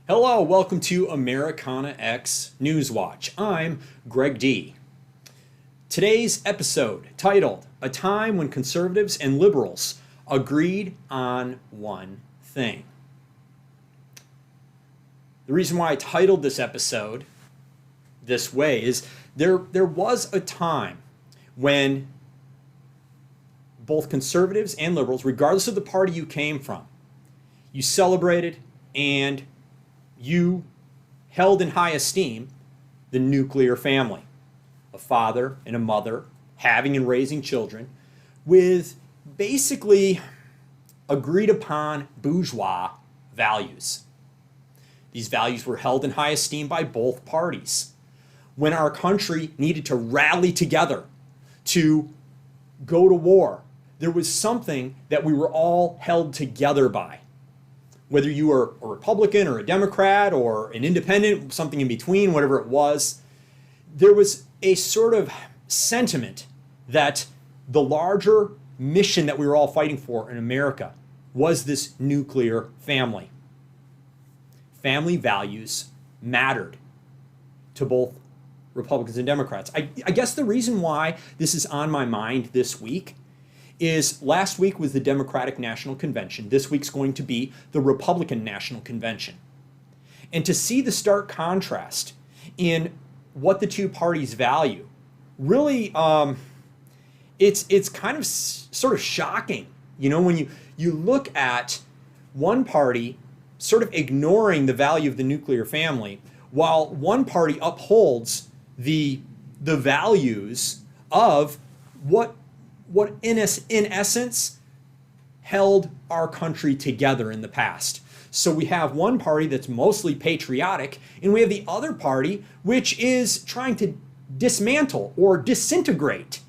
Hello, welcome to Americana X Newswatch. I'm Greg D. Today's episode titled, A Time When Conservatives and Liberals Agreed on One Thing. The reason why I titled this episode this way is there was a time when both conservatives and liberals, regardless of the party you came from, you celebrated and you held in high esteem the nuclear family, a father and a mother having and raising children with basically agreed upon bourgeois values. These values were held in high esteem by both parties. When our country needed to rally together to go to war, there was something that we were all held together by. Whether you were a Republican or a Democrat or an independent, something in between, whatever it was, there was a sort of sentiment that the larger mission that we were all fighting for in America was this nuclear family. Family values mattered to both Republicans and Democrats. I guess the reason why this is on my mind this week is last week was the Democratic National Convention. This week's going to be the Republican National Convention. And to see the stark contrast in what the two parties value, really, it's kind of sort of shocking. You know, when you look at one party sort of ignoring the value of the nuclear family, while one party upholds the values of what in essence held our country together in the past. So we have one party that's mostly patriotic, and we have the other party which is trying to dismantle or disintegrate.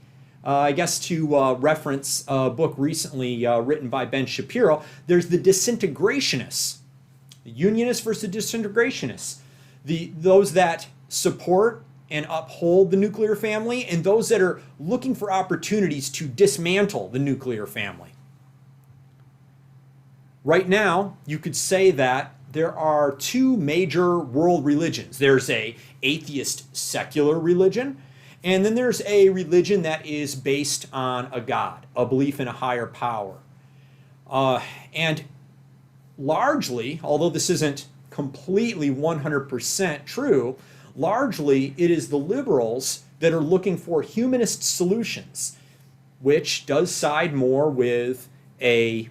I guess to reference a book recently written by Ben Shapiro, there's the disintegrationists, the unionists versus the disintegrationists, those that support and uphold the nuclear family, and those that are looking for opportunities to dismantle the nuclear family. Right now, you could say that there are two major world religions. There's a atheist secular religion, and then there's a religion that is based on a God, a belief in a higher power. And largely, although this isn't completely 100% true, largely, it is the liberals that are looking for humanist solutions, which does side more with the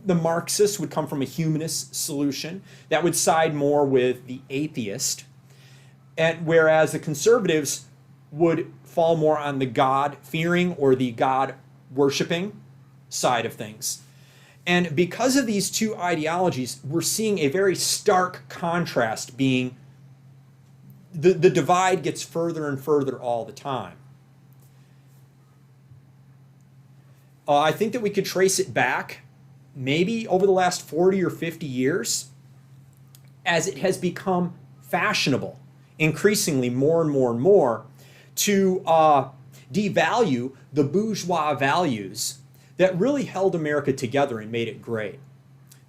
Marxists would come from a humanist solution that would side more with the atheist, and whereas the conservatives would fall more on the God-fearing or the God-worshiping side of things. And because of these two ideologies, we're seeing a very stark contrast being the divide gets further and further all the time. I think that we could trace it back maybe over the last 40 or 50 years as it has become fashionable, increasingly more and more and more, to devalue the bourgeois values that really held America together and made it great.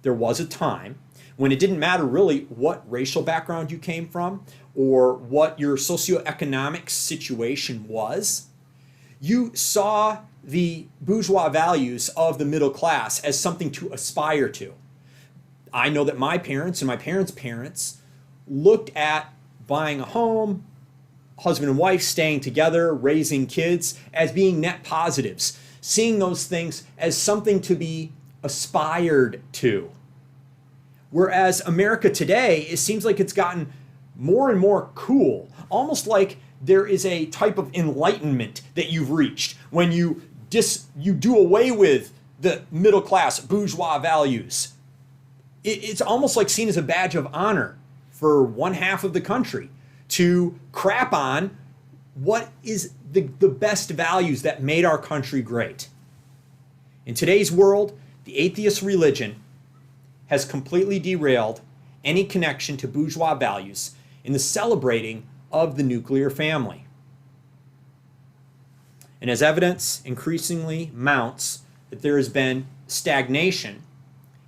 There was a time when it didn't matter really what racial background you came from or what your socioeconomic situation was. You saw the bourgeois values of the middle class as something to aspire to. I know that my parents and my parents' parents looked at buying a home, husband and wife staying together, raising kids, as being net positives, seeing those things as something to be aspired to. Whereas America today, it seems like it's gotten more and more cool, almost like there is a type of enlightenment that you've reached when you do away with the middle class bourgeois values. It's almost like seen as a badge of honor for one half of the country to crap on what is the best values that made our country great. In today's world, the atheist religion has completely derailed any connection to bourgeois values in the celebrating of the nuclear family. And as evidence increasingly mounts that there has been stagnation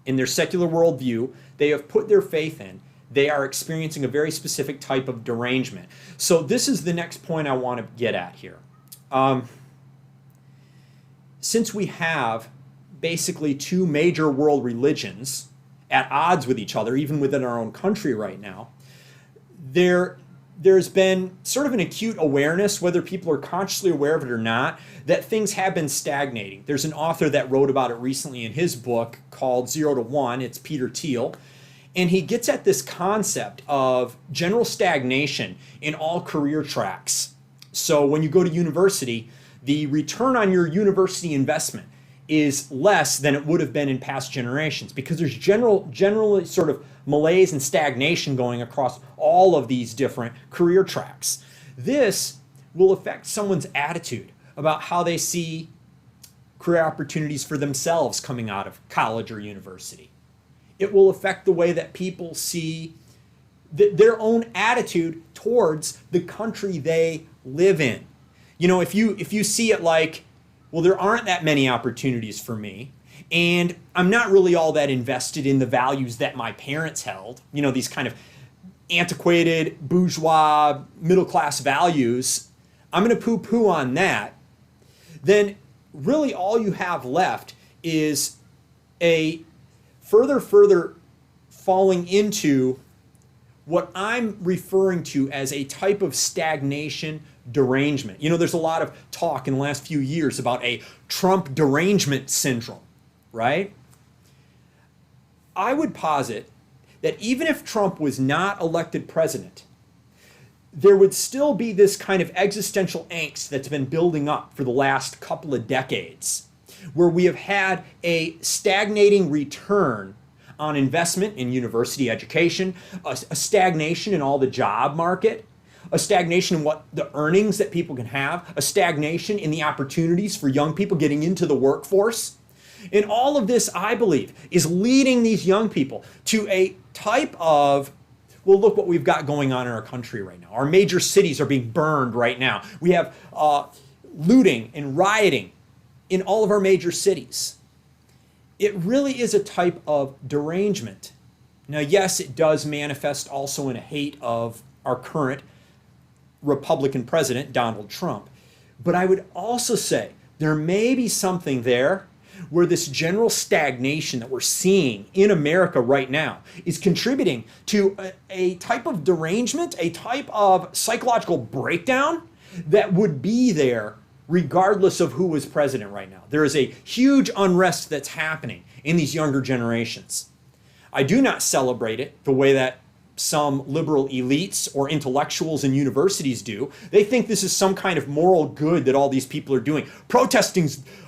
in their secular worldview, they have put their faith in they are experiencing a very specific type of derangement. So this is the next point I want to get at here. Since we have basically two major world religions at odds with each other, even within our own country right now, there's been sort of an acute awareness, whether people are consciously aware of it or not, that things have been stagnating. There's an author that wrote about it recently in his book called 0 to 1. It's Peter Thiel. And he gets at this concept of general stagnation in all career tracks. So when you go to university, the return on your university investment is less than it would have been in past generations because there's generally sort of malaise and stagnation going across all of these different career tracks. This will affect someone's attitude about how they see career opportunities for themselves coming out of college or university. It will affect the way that people see their own attitude towards the country they live in. You know, if you see it like, well, there aren't that many opportunities for me, and I'm not really all that invested in the values that my parents held, you know, these kind of antiquated, bourgeois, middle-class values, I'm going to poo-poo on that, then really all you have left is a further falling into what I'm referring to as a type of stagnation derangement. You know, there's a lot of talk in the last few years about a Trump derangement syndrome, right? I would posit that even if Trump was not elected president, there would still be this kind of existential angst that's been building up for the last couple of decades, where we have had a stagnating return on investment in university education, a stagnation in all the job market, a stagnation in what the earnings that people can have, a stagnation in the opportunities for young people getting into the workforce. And all of this, I believe, is leading these young people to a type of, well, look what we've got going on in our country right now. Our major cities are being burned right now. We have looting and rioting in all of our major cities. It really is a type of derangement. Now, yes, it does manifest also in a hate of our current Republican president, Donald Trump. But I would also say there may be something there where this general stagnation that we're seeing in America right now is contributing to a type of derangement, a type of psychological breakdown that would be there regardless of who is president right now. There is a huge unrest that's happening in these younger generations. I do not celebrate it the way that some liberal elites or intellectuals in universities do. They think this is some kind of moral good that all these people are doing.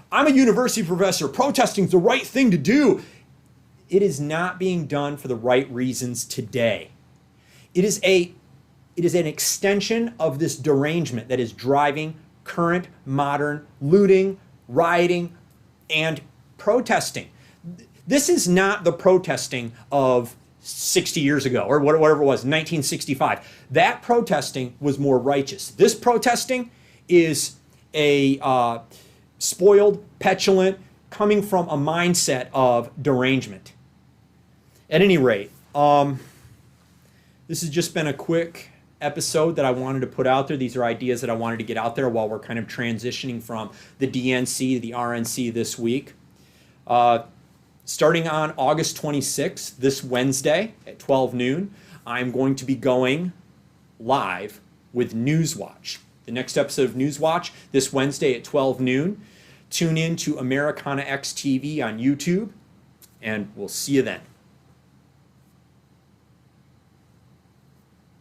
I'm a university professor, protesting's the right thing to do. It is not being done for the right reasons today. It is an extension of this derangement that is driving current modern looting, rioting, and protesting. This is not the protesting of 60 years ago or whatever it was, 1965. That protesting was more righteous. This protesting is a spoiled, petulant, coming from a mindset of derangement. At any rate, this has just been a quick episode that I wanted to put out there. These are ideas that I wanted to get out there while we're kind of transitioning from the DNC to the RNC this week. Starting on August 26th, this Wednesday at 12 noon, I'm going to be going live with Newswatch. The next episode of Newswatch this Wednesday at 12 noon. Tune in to Americana X TV on YouTube, and we'll see you then.